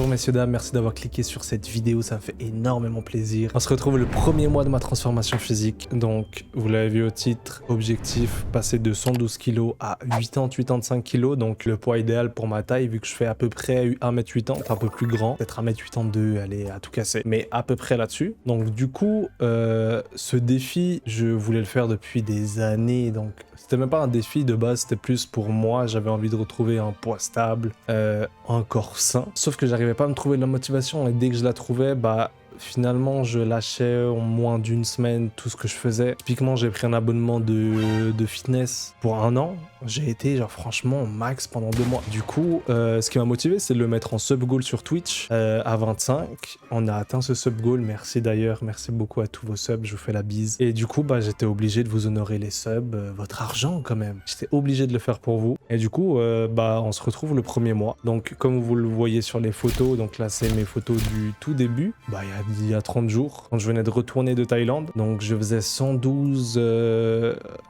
Bonjour messieurs dames, merci d'avoir cliqué sur cette vidéo, ça me fait énormément plaisir. On se retrouve le premier mois de ma transformation physique, donc vous l'avez vu au titre, objectif passer de 112 kg à 80-85 kg, donc le poids idéal pour ma taille vu que je fais à peu près 1m80, un peu plus grand, peut-être 1m82, allez à tout casser, mais à peu près là-dessus. Donc du coup, ce défi, je voulais le faire depuis des années, donc c'était même pas un défi de base, c'était plus pour moi, j'avais envie de retrouver un poids stable, un corps sain. Sauf que j'arrivais pas à me trouver de la motivation et dès que je la trouvais, bah finalement je lâchais en moins d'une semaine tout ce que je faisais. Typiquement j'ai pris un abonnement de fitness pour 1 an. J'ai été genre franchement max pendant 2 mois. Du coup, ce qui m'a motivé, c'est de le mettre en sub goal sur Twitch à 25. On a atteint ce sub goal. Merci d'ailleurs. Merci beaucoup à tous vos subs. Je vous fais la bise. Et du coup, bah, j'étais obligé de vous honorer les subs, votre argent quand même. J'étais obligé de le faire pour vous. Et du coup, bah, on se retrouve le premier mois. Donc, comme vous le voyez sur les photos, donc là, c'est mes photos du tout début. Bah, il y a 30 jours, quand je venais de retourner de Thaïlande. Donc, je faisais 112,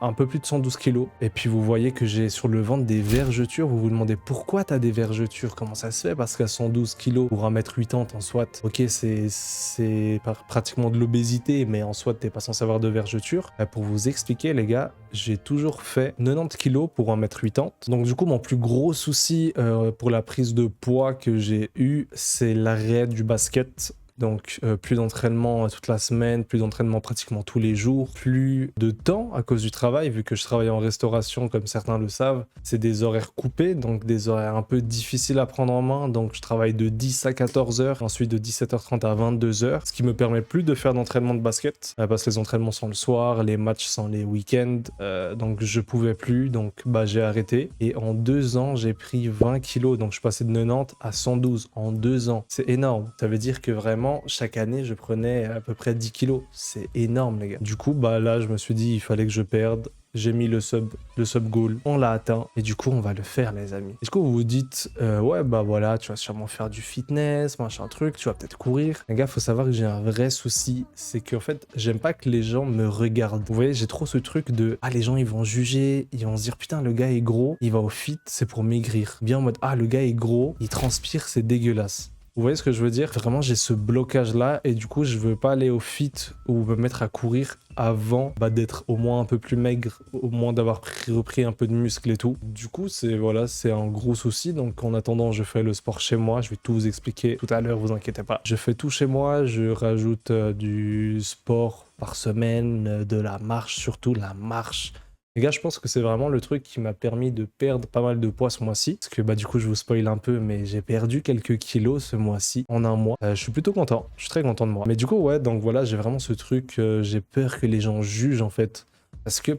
un peu plus de 112 kilos. Et puis, vous voyez que j'ai sur le ventre des vergetures. Vous vous demandez pourquoi t'as des vergetures, comment ça se fait? Parce qu'à 112 kilos pour 1m80 en soit, ok, c'est pratiquement de l'obésité, mais en soit t'es pas censé avoir de vergetures. Pour vous expliquer les gars, j'ai toujours fait 90 kilos pour 1m80. Donc du coup mon plus gros souci pour la prise de poids que j'ai eu, c'est l'arrêt du basket. Donc plus d'entraînement toute la semaine, plus d'entraînement pratiquement tous les jours, plus de temps à cause du travail, vu que je travaille en restauration comme certains le savent. C'est des horaires coupés, donc des horaires un peu difficiles à prendre en main. Donc je travaille de 10 à 14 heures, ensuite de 17h30 à 22 heures, ce qui me permet plus de faire d'entraînement de basket, parce que les entraînements sont le soir, les matchs sont les week-ends, donc je pouvais plus, donc bah, j'ai arrêté. Et en 2 ans, j'ai pris 20 kilos, donc je suis passé de 90 à 112 en 2 ans. C'est énorme, ça veut dire que vraiment, chaque année, je prenais à peu près 10 kilos. C'est énorme, les gars. Du coup, bah là, je me suis dit, il fallait que je perde. J'ai mis le sub goal, on l'a atteint et du coup on va le faire les amis. Et du coup vous vous dites ouais bah voilà tu vas sûrement faire du fitness, machin truc, tu vas peut-être courir. Les gars faut savoir que j'ai un vrai souci, c'est qu'en fait j'aime pas que les gens me regardent. Vous voyez j'ai trop ce truc de ah les gens ils vont juger, ils vont se dire putain le gars est gros, il va au fit c'est pour maigrir. Bien en mode ah le gars est gros, il transpire c'est dégueulasse. Vous voyez ce que je veux dire? Vraiment, j'ai ce blocage-là et du coup, je veux pas aller au fit ou me mettre à courir avant d'être au moins un peu plus maigre, au moins d'avoir repris un peu de muscle et tout. Du coup, c'est voilà, c'est un gros souci. Donc, en attendant, je fais le sport chez moi. Je vais tout vous expliquer tout à l'heure, vous inquiétez pas. Je fais tout chez moi. Je rajoute du sport par semaine, de la marche, surtout la marche. Les gars, je pense que c'est vraiment le truc qui m'a permis de perdre pas mal de poids ce mois-ci. Parce que bah du coup, je vous spoil un peu, mais j'ai perdu quelques kilos ce mois-ci, en 1 mois. Je suis plutôt content, je suis très content de moi. Mais du coup, ouais, donc voilà, j'ai vraiment ce truc, j'ai peur que les gens jugent en fait. Parce que,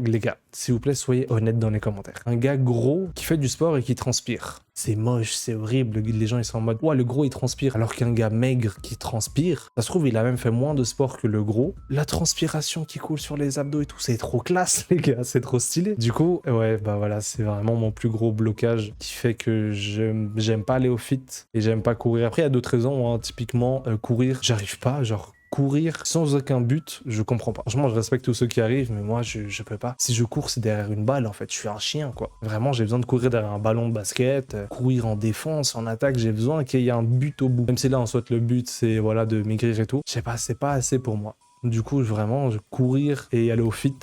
les gars, s'il vous plaît, soyez honnêtes dans les commentaires. Un gars gros qui fait du sport et qui transpire. C'est moche, c'est horrible. Les gens, ils sont en mode, ouais, le gros, il transpire. Alors qu'un gars maigre qui transpire, ça se trouve, il a même fait moins de sport que le gros. La transpiration qui coule sur les abdos et tout, c'est trop classe, les gars, c'est trop stylé. Du coup, ouais, bah voilà, c'est vraiment mon plus gros blocage qui fait que j'aime pas aller au fit et j'aime pas courir. Après, il y a d'autres raisons, hein. Typiquement, courir, j'arrive pas, genre, courir sans aucun but, je comprends pas. Franchement, je respecte tous ceux qui arrivent, mais moi, je peux pas. Si je cours, c'est derrière une balle, en fait. Je suis un chien, quoi. Vraiment, j'ai besoin de courir derrière un ballon de basket, courir en défense, en attaque. J'ai besoin qu'il y ait un but au bout. Même si là, en soit, le but, c'est, voilà, de maigrir et tout. Je sais pas, c'est pas assez pour moi. Du coup, vraiment, courir et aller au fit,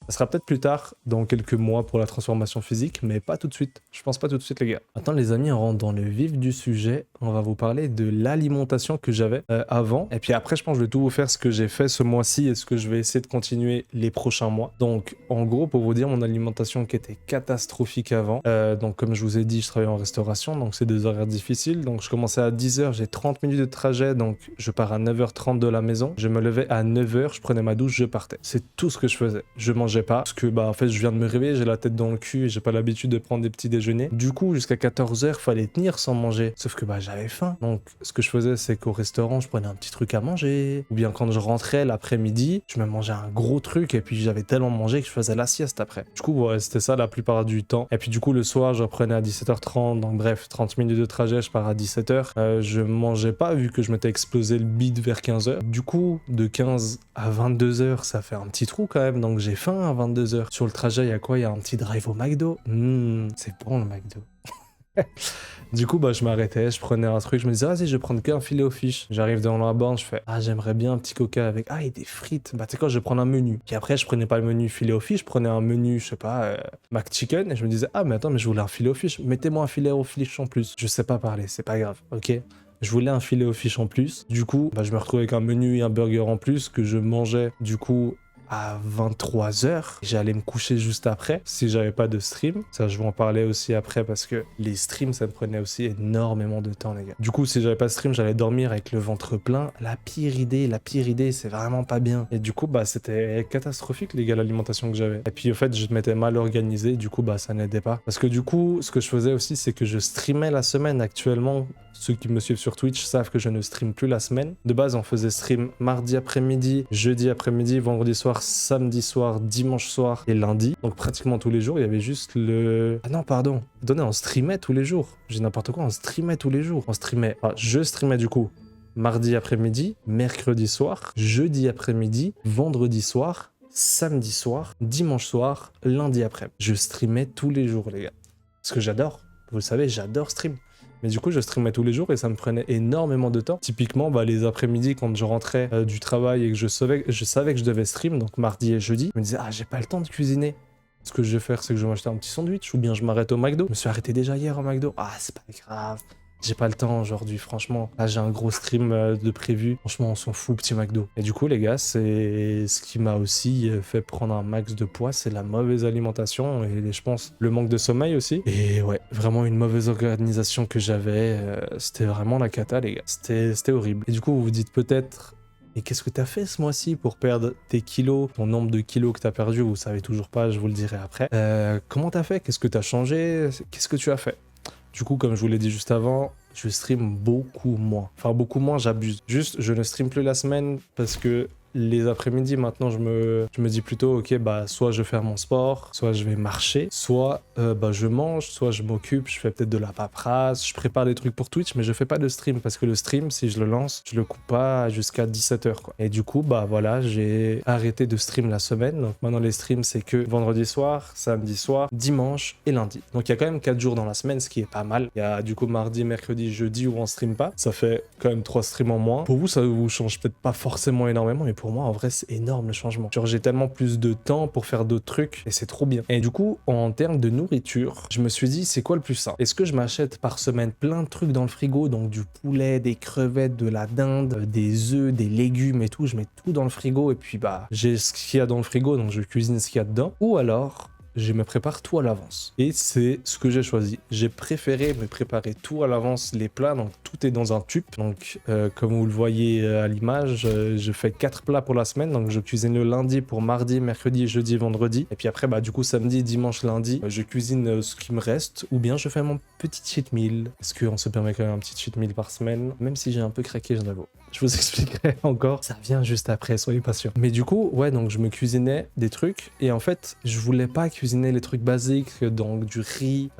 ça sera peut-être plus tard, dans quelques mois pour la transformation physique, mais pas tout de suite. Je pense pas tout de suite, les gars. Maintenant, les amis, on rentre dans le vif du sujet. On va vous parler de l'alimentation que j'avais avant. Et puis après, je pense que je vais tout vous faire ce que j'ai fait ce mois-ci et ce que je vais essayer de continuer les prochains mois. Donc, en gros, pour vous dire, mon alimentation qui était catastrophique avant. Donc, comme je vous ai dit, je travaille en restauration, donc c'est des horaires difficiles. Donc, je commençais à 10h, j'ai 30 minutes de trajet, donc je pars à 9h30 de la maison. Je me levais à 9h, je prenais ma douche, je partais. C'est tout ce que je faisais. Je mangeais pas parce que bah en fait je viens de me réveiller, j'ai la tête dans le cul et j'ai pas l'habitude de prendre des petits déjeuners. Du coup jusqu'à 14h fallait tenir sans manger, sauf que bah j'avais faim. Donc ce que je faisais c'est qu'au restaurant je prenais un petit truc à manger, ou bien quand je rentrais l'après-midi je me mangeais un gros truc et puis j'avais tellement mangé que je faisais la sieste après. Du coup ouais, c'était ça la plupart du temps. Et puis du coup le soir je reprenais à 17h30, donc bref 30 minutes de trajet, je pars à 17h. Je mangeais pas vu que je m'étais explosé le bide vers 15h. Du coup de 15 à 22h ça fait un petit trou quand même, donc j'ai faim à 22h. Sur le trajet, il y a quoi? Il y a un petit drive au McDo. C'est bon le McDo. Du coup, bah, je m'arrêtais, je prenais un truc, je me disais, vas-y, je vais prendre qu'un filet aux fiches. J'arrive devant la borne, je fais, ah, j'aimerais bien un petit coca avec, ah, et des frites. Bah, tu sais quoi, je vais prendre un menu. Puis après, je prenais pas le menu filet aux fiches, je prenais un menu, je sais pas, McChicken, et je me disais, ah, mais attends, mais je voulais un filet aux fiches. Mettez-moi un filet aux fiches en plus. Je sais pas parler, c'est pas grave, ok? Je voulais un filet aux fiches en plus. Du coup, bah, je me retrouvais avec un menu et un burger en plus que je mangeais, du coup, à 23h. J'allais me coucher juste après si j'avais pas de stream. Ça, je vais en parler aussi après parce que les streams, ça me prenait aussi énormément de temps, les gars. Du coup, si j'avais pas de stream, j'allais dormir avec le ventre plein. La pire idée, c'est vraiment pas bien. Et du coup, bah, c'était catastrophique, les gars, l'alimentation que j'avais. Et puis, en fait, je m'étais mal organisé. Du coup, bah, ça n'aidait pas. Parce que du coup, ce que je faisais aussi, c'est que je streamais la semaine actuellement. Ceux qui me suivent sur Twitch savent que je ne stream plus la semaine. De base, on faisait stream mardi après-midi, jeudi après-midi, vendredi soir, samedi soir, dimanche soir et lundi. Donc pratiquement tous les jours, il y avait juste le... Ah non, pardon. Donnez, on streamait tous les jours. J'ai n'importe quoi, on streamait tous les jours. On streamait... Ah, je streamais du coup mardi après-midi, mercredi soir, jeudi après-midi, vendredi soir, samedi soir, dimanche soir, lundi après. Je streamais tous les jours, les gars. Parce que j'adore. Vous le savez, j'adore stream. Mais du coup, je streamais tous les jours et ça me prenait énormément de temps. Typiquement, bah, les après-midi, quand je rentrais du travail et que je savais que je devais stream, donc mardi et jeudi, je me disais, ah, j'ai pas le temps de cuisiner. Ce que je vais faire, c'est que je vais m'acheter un petit sandwich ou bien je m'arrête au McDo. Je me suis arrêté déjà hier au McDo. Ah, c'est pas grave. J'ai pas le temps aujourd'hui, franchement. Là, j'ai un gros stream de prévu. Franchement, on s'en fout, petit McDo. Et du coup, les gars, c'est ce qui m'a aussi fait prendre un max de poids. C'est la mauvaise alimentation et je pense le manque de sommeil aussi. Et ouais, vraiment une mauvaise organisation que j'avais. C'était vraiment la cata, les gars. C'était horrible. Et du coup, vous vous dites peut-être... Et qu'est-ce que t'as fait ce mois-ci pour perdre tes kilos, ton nombre de kilos que t'as perdu, vous savez toujours pas, je vous le dirai après. Comment t'as fait? Qu'est-ce que t'as changé? Qu'est-ce que tu as fait? Du coup, comme je vous l'ai dit juste avant, je stream beaucoup moins. Enfin, beaucoup moins, j'abuse. Juste, je ne stream plus la semaine parce que les après-midi, maintenant, je me dis plutôt, ok, bah, soit je vais faire mon sport, soit je vais marcher, soit bah, je mange, soit je m'occupe, je fais peut-être de la paperasse, je prépare des trucs pour Twitch, mais je fais pas de stream parce que le stream, si je le lance, je le coupe pas jusqu'à 17h, quoi. Et du coup, bah voilà, j'ai arrêté de stream la semaine. Donc maintenant, les streams, c'est que vendredi soir, samedi soir, dimanche et lundi. Donc il y a quand même 4 jours dans la semaine, ce qui est pas mal. Il y a du coup mardi, mercredi, jeudi où on stream pas. Ça fait quand même 3 streams en moins. Pour vous, ça vous change peut-être pas forcément énormément, mais pour moi, en vrai, c'est énorme le changement. Genre, j'ai tellement plus de temps pour faire d'autres trucs et c'est trop bien. Et du coup, en termes de nourriture, je me suis dit, c'est quoi le plus simple? Est-ce que je m'achète par semaine plein de trucs dans le frigo, donc du poulet, des crevettes, de la dinde, des œufs, des légumes et tout, je mets tout dans le frigo et puis bah, j'ai ce qu'il y a dans le frigo, donc je cuisine ce qu'il y a dedans. Ou alors... je me prépare tout à l'avance. Et c'est ce que j'ai choisi. J'ai préféré me préparer tout à l'avance, les plats, donc tout est dans un tube. Donc comme vous le voyez à l'image, je fais 4 plats pour la semaine. Donc je cuisine le lundi pour mardi, mercredi, jeudi, vendredi. Et puis après, bah du coup samedi, dimanche, lundi, je cuisine ce qui me reste. Ou bien je fais mon petit cheat meal. Parce qu'on se permet quand même un petit cheat meal par semaine. Même si j'ai un peu craqué, j'en avoue. Je vous expliquerai encore. Ça vient juste après, soyez patients. Mais du coup, ouais, donc je me cuisinais des trucs. Et en fait, je voulais pas cuisiner les trucs basiques, donc du riz,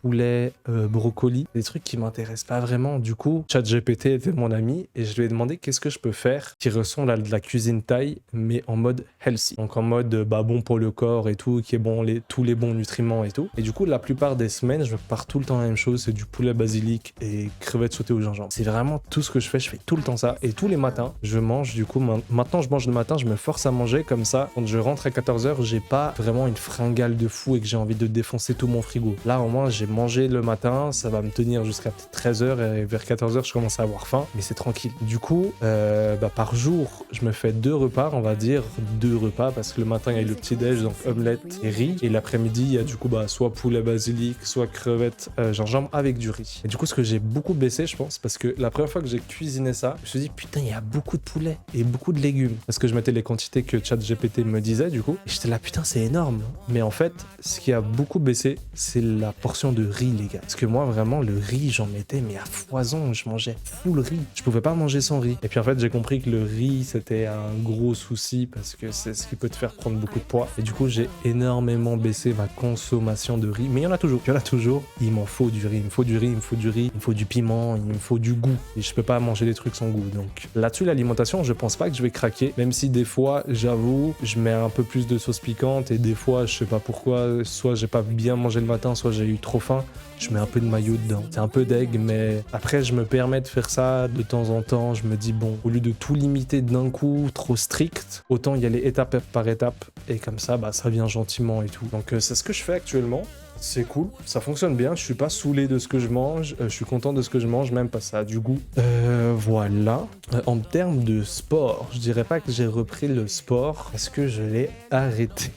poulet, brocoli, des trucs qui m'intéressent pas vraiment. Du coup, ChatGPT était mon ami et je lui ai demandé qu'est-ce que je peux faire qui ressemble à de la cuisine thaï, mais en mode healthy. Donc en mode bah, bon pour le corps et tout, qui est bon, tous les bons nutriments et tout. Et du coup, la plupart des semaines, je prépare tout le temps la même chose, c'est du poulet basilic et crevettes sautées au gingembre. C'est vraiment tout ce que je fais tout le temps ça. Et tous les matins, je mange, du coup, maintenant je mange le matin, je me force à manger comme ça. Quand je rentre à 14h, j'ai pas vraiment une fringale de fou et que j'ai envie de défoncer tout mon frigo. Là, au moins, j'ai mangé le matin, ça va me tenir jusqu'à 13h et vers 14h, je commence à avoir faim, mais c'est tranquille. Du coup, bah, par jour, je me fais 2 repas, on va dire 2 repas, parce que le matin, il y a le petit-déj, donc omelette et riz, et l'après-midi, il y a du coup, bah, soit poulet basilic, soit crevettes, gingembre avec du riz. Et du coup, ce que j'ai beaucoup baissé, je pense, parce que la première fois que j'ai cuisiné ça, je me suis dit, putain, il y a beaucoup de poulet et beaucoup de légumes. Parce que je mettais les quantités que ChatGPT me disait, du coup, et j'étais là, putain, c'est énorme. Mais en fait, ce qui a beaucoup baissé, c'est la portion de riz, les gars. Parce que moi, vraiment, le riz, j'en mettais, mais à foison, je mangeais full riz. Je pouvais pas manger sans riz. Et puis en fait, j'ai compris que le riz, c'était un gros souci parce que c'est ce qui peut te faire prendre beaucoup de poids. Et du coup, j'ai énormément baissé ma consommation de riz. Mais il y en a toujours. Il y en a toujours. Il m'en faut du riz. Il me faut du riz, il me faut du riz, il me faut du piment, il me faut du goût. Et je peux pas manger des trucs sans goût. Donc là-dessus, l'alimentation, je pense pas que je vais craquer. Même si des fois, j'avoue, je mets un peu plus de sauce piquante et des fois, je sais pas pourquoi soit j'ai pas bien mangé le matin, soit j'ai eu trop faim, je mets un peu de mayo dedans. C'est un peu deg, mais après je me permets de faire ça de temps en temps. Je me dis bon, au lieu de tout limiter d'un coup, trop strict, autant y aller étape par étape, et comme ça, bah ça vient gentiment et tout. Donc c'est ce que je fais actuellement. C'est cool, ça fonctionne bien, je suis pas saoulé de ce que je mange, je suis content de ce que je mange, même parce que ça a du goût. Voilà. En termes de sport, je dirais pas que j'ai repris le sport, parce que je l'ai arrêté.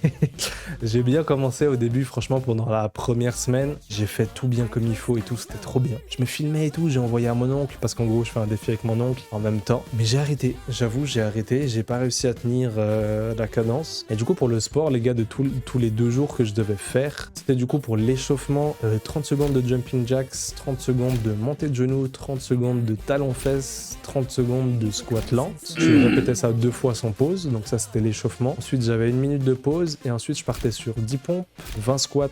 J'ai bien commencé au début, franchement, pendant la première semaine, j'ai fait tout bien comme il faut et tout, c'était trop bien. Je me filmais et tout, j'ai envoyé à mon oncle, parce qu'en gros, je fais un défi avec mon oncle en même temps. Mais j'ai arrêté, j'avoue, j'ai arrêté, j'ai pas réussi à tenir la cadence. Et du coup, pour le sport, les gars, de tous les 2 jours que je devais faire, c'était du coup pour l'échauffement, 30 secondes de jumping jacks, 30 secondes de montée de genoux, 30 secondes de talons-fesses, 30 secondes de squat lent. Je répétais ça 2 fois sans pause, donc ça c'était l'échauffement. Ensuite j'avais 1 minute de pause et ensuite je partais sur 10 pompes, 20 squats,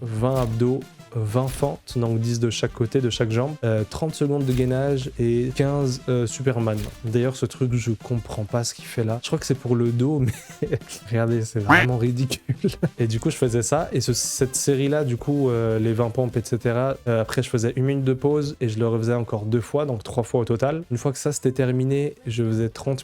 20 abdos, 20 fentes, donc 10 de chaque côté, de chaque jambe, 30 secondes de gainage et 15 Superman. D'ailleurs, ce truc, je comprends pas ce qu'il fait là. Je crois que c'est pour le dos, mais regardez, c'est vraiment ridicule. Et du coup, je faisais ça. Et cette série-là, du coup, les 20 pompes, etc. Après, je faisais 1 minute de pause et je le refaisais encore 2 fois, donc 3 fois au total. Une fois que ça, c'était terminé, je faisais 30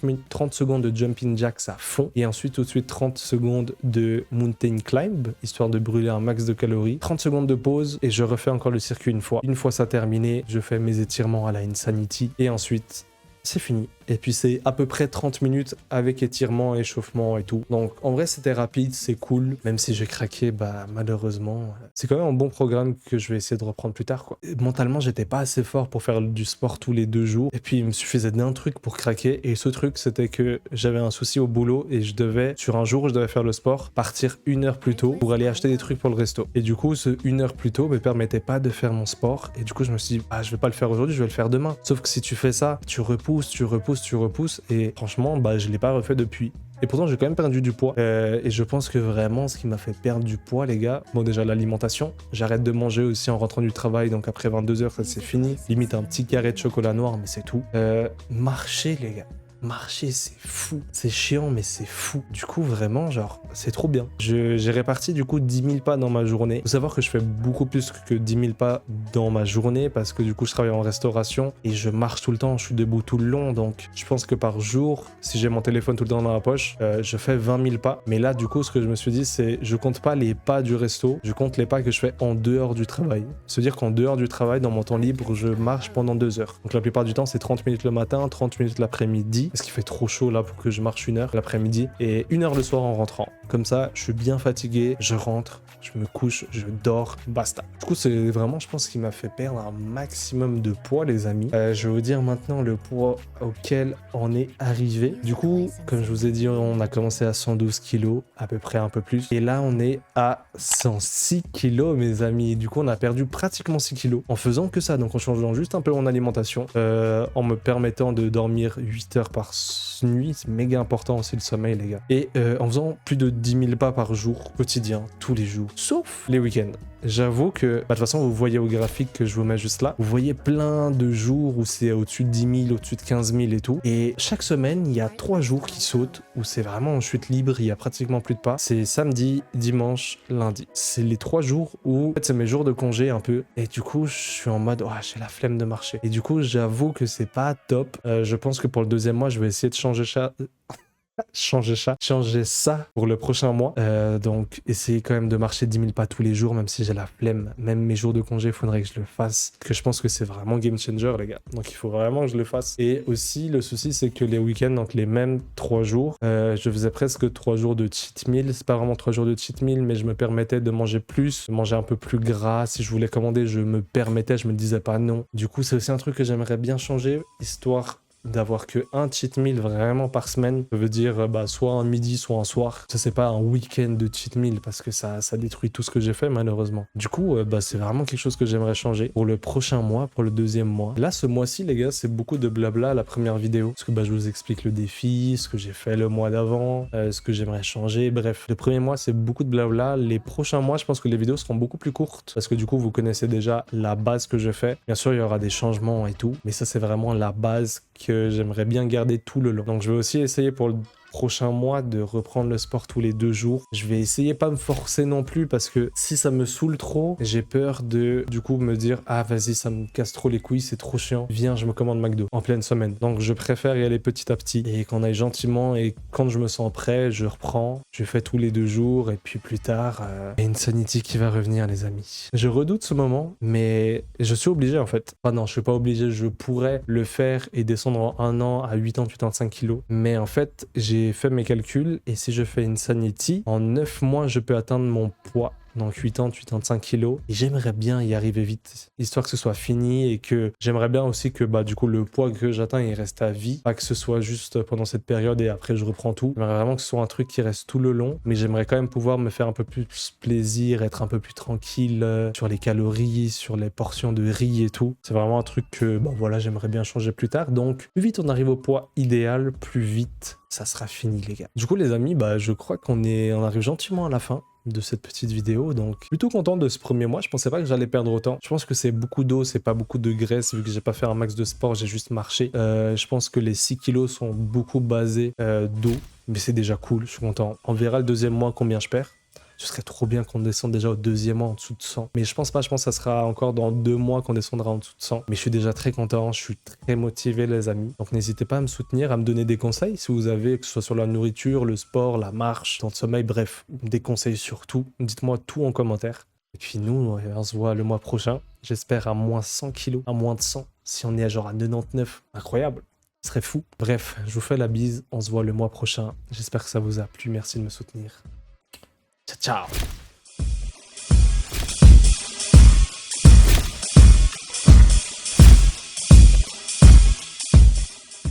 secondes de jumping jacks à fond. Et ensuite, tout de suite, 30 secondes de mountain climb, histoire de brûler un max de calories. 30 secondes de pause et je refais encore le circuit une fois. Une fois ça terminé, je fais mes étirements à la Insanity et ensuite c'est fini. Et puis c'est à peu près 30 minutes avec étirement, échauffement et tout. Donc en vrai c'était rapide, c'est cool. Même si j'ai craqué, bah malheureusement. C'est quand même un bon programme que je vais essayer de reprendre plus tard quoi. Et mentalement j'étais pas assez fort pour faire du sport tous les 2 jours. Et puis il me suffisait d'un truc pour craquer. Et ce truc c'était que j'avais un souci au boulot et je devais, sur un jour où je devais faire le sport, partir 1 heure plus tôt pour aller acheter des trucs pour le resto. Et du coup ce 1 heure plus tôt me permettait pas de faire mon sport. Et du coup je me suis dit, ah je vais pas le faire aujourd'hui, je vais le faire demain. Sauf que si tu fais ça, tu repousses, et franchement bah je l'ai pas refait depuis. Et pourtant j'ai quand même perdu du poids et je pense que vraiment ce qui m'a fait perdre du poids les gars, bon déjà l'alimentation, j'arrête de manger aussi en rentrant du travail, donc après 22h ça c'est fini, limite un petit carré de chocolat noir mais c'est tout. Marcher les gars, marcher c'est fou, c'est chiant mais c'est fou. Du coup vraiment genre c'est trop bien. J'ai réparti du coup 10 000 pas dans ma journée. Faut savoir que je fais beaucoup plus que 10 000 pas dans ma journée parce que du coup je travaille en restauration et je marche tout le temps, je suis debout tout le long, donc je pense que par jour, si j'ai mon téléphone tout le temps dans la poche, je fais 20 000 pas. Mais là du coup ce que je me suis dit c'est je compte pas les pas du resto, je compte les pas que je fais en dehors du travail. C'est-à-dire qu'en dehors du travail, dans mon temps libre, je marche pendant 2 heures. Donc la plupart du temps c'est 30 minutes le matin, 30 minutes l'après-midi, parce qu'il fait trop chaud là pour que je marche 1 heure l'après-midi, et 1 heure le soir en rentrant. Comme ça, je suis bien fatigué, je rentre, je me couche, je dors, basta. Du coup, c'est vraiment, je pense, ce qui m'a fait perdre un maximum de poids, les amis. Je vais vous dire maintenant le poids auquel on est arrivé. Du coup, comme je vous ai dit, on a commencé à 112 kilos, à peu près un peu plus. Et là, on est à 106 kilos, mes amis. Du coup, on a perdu pratiquement 6 kilos en faisant que ça. Donc, en changeant juste un peu mon alimentation, en me permettant de dormir 8 heures par nuit. C'est méga important aussi le sommeil, les gars. Et en faisant plus de 10 000 pas par jour, quotidien, tous les jours, sauf les week-ends. J'avoue que, de toute façon, vous voyez au graphique que je vous mets juste là, vous voyez plein de jours où c'est au-dessus de 10 000, au-dessus de 15 000 et tout. Et chaque semaine, il y a 3 jours qui sautent où c'est vraiment en chute libre, il y a pratiquement plus de pas. C'est samedi, dimanche, lundi. C'est les 3 jours où, en fait, c'est mes jours de congé un peu. Et du coup, je suis en mode, oh, j'ai la flemme de marcher. Et du coup, j'avoue que c'est pas top. Je pense que pour le 2e mois, je vais essayer de changer ça pour le prochain mois. Donc essayer quand même de marcher 10 000 pas tous les jours, même si j'ai la flemme. Même mes jours de congé, il faudrait que je le fasse. Parce que je pense que c'est vraiment game changer, les gars. Donc il faut vraiment que je le fasse. Et aussi, le souci, c'est que les week-ends, donc les mêmes 3 jours, je faisais presque 3 jours de cheat meal. C'est pas vraiment 3 jours de cheat meal, mais je me permettais de manger plus, de manger un peu plus gras. Si je voulais commander, je me permettais, je me disais pas non. Du coup, c'est aussi un truc que j'aimerais bien changer, histoire d'avoir que un cheat meal vraiment par semaine. Ça veut dire soit un midi, soit un soir. Ça, c'est pas un week-end de cheat meal parce que ça détruit tout ce que j'ai fait, malheureusement. Du coup, c'est vraiment quelque chose que j'aimerais changer pour le prochain mois, pour le 2e mois. Là, ce mois-ci, les gars, c'est beaucoup de blabla la première vidéo. Parce que je vous explique le défi, ce que j'ai fait le mois d'avant, ce que j'aimerais changer. Bref, le premier mois, c'est beaucoup de blabla. Les prochains mois, je pense que les vidéos seront beaucoup plus courtes parce que du coup, vous connaissez déjà la base que je fais. Bien sûr, il y aura des changements et tout, mais ça, c'est vraiment la base que j'aimerais bien garder tout le long. Donc je vais aussi essayer pour le prochains mois de reprendre le sport tous les 2 jours. Je vais essayer pas me forcer non plus parce que si ça me saoule trop, j'ai peur de du coup me dire ah vas-y ça me casse trop les couilles, c'est trop chiant. Viens, je me commande McDo en pleine semaine. Donc je préfère y aller petit à petit et qu'on aille gentiment et quand je me sens prêt, je reprends. Je fais tous les 2 jours et puis plus tard, il y a Insanity qui va revenir les amis. Je redoute ce moment mais je suis obligé en fait. Enfin non, je suis pas obligé, je pourrais le faire et descendre en 1 an à 85 kilos. Mais en fait, j'ai fait mes calculs et si je fais Insanity, en 9 mois, je peux atteindre mon poids. Donc 85 kilos. Et j'aimerais bien y arriver vite, histoire que ce soit fini et que j'aimerais bien aussi que du coup le poids que j'atteins il reste à vie. Pas que ce soit juste pendant cette période et après je reprends tout. J'aimerais vraiment que ce soit un truc qui reste tout le long. Mais j'aimerais quand même pouvoir me faire un peu plus plaisir, être un peu plus tranquille sur les calories, sur les portions de riz et tout. C'est vraiment un truc que voilà, j'aimerais bien changer plus tard. Donc plus vite on arrive au poids idéal, plus vite ça sera fini les gars. Du coup les amis, je crois qu'on arrive gentiment à la fin de cette petite vidéo, donc plutôt content de ce premier mois. Je pensais pas que j'allais perdre autant. Je pense que c'est beaucoup d'eau, c'est pas beaucoup de graisse vu que j'ai pas fait un max de sport, j'ai juste marché. Je pense que les 6 kilos sont beaucoup basés d'eau, mais c'est déjà cool, je suis content. On verra le 2e mois combien je perds. Ce serait trop bien qu'on descende déjà au 2e mois en dessous de 100. Mais je pense pas, je pense que ça sera encore dans 2 mois qu'on descendra en dessous de 100. Mais je suis déjà très content, je suis très motivé les amis. Donc n'hésitez pas à me soutenir, à me donner des conseils si vous avez, que ce soit sur la nourriture, le sport, la marche, temps de sommeil, bref, des conseils sur tout. Dites-moi tout en commentaire. Et puis nous, on se voit le mois prochain. J'espère à moins 100 kilos, à moins de 100. Si on est à genre à 99, incroyable. Ce serait fou. Bref, je vous fais la bise, on se voit le mois prochain. J'espère que ça vous a plu, merci de me soutenir. Ciao, ciao.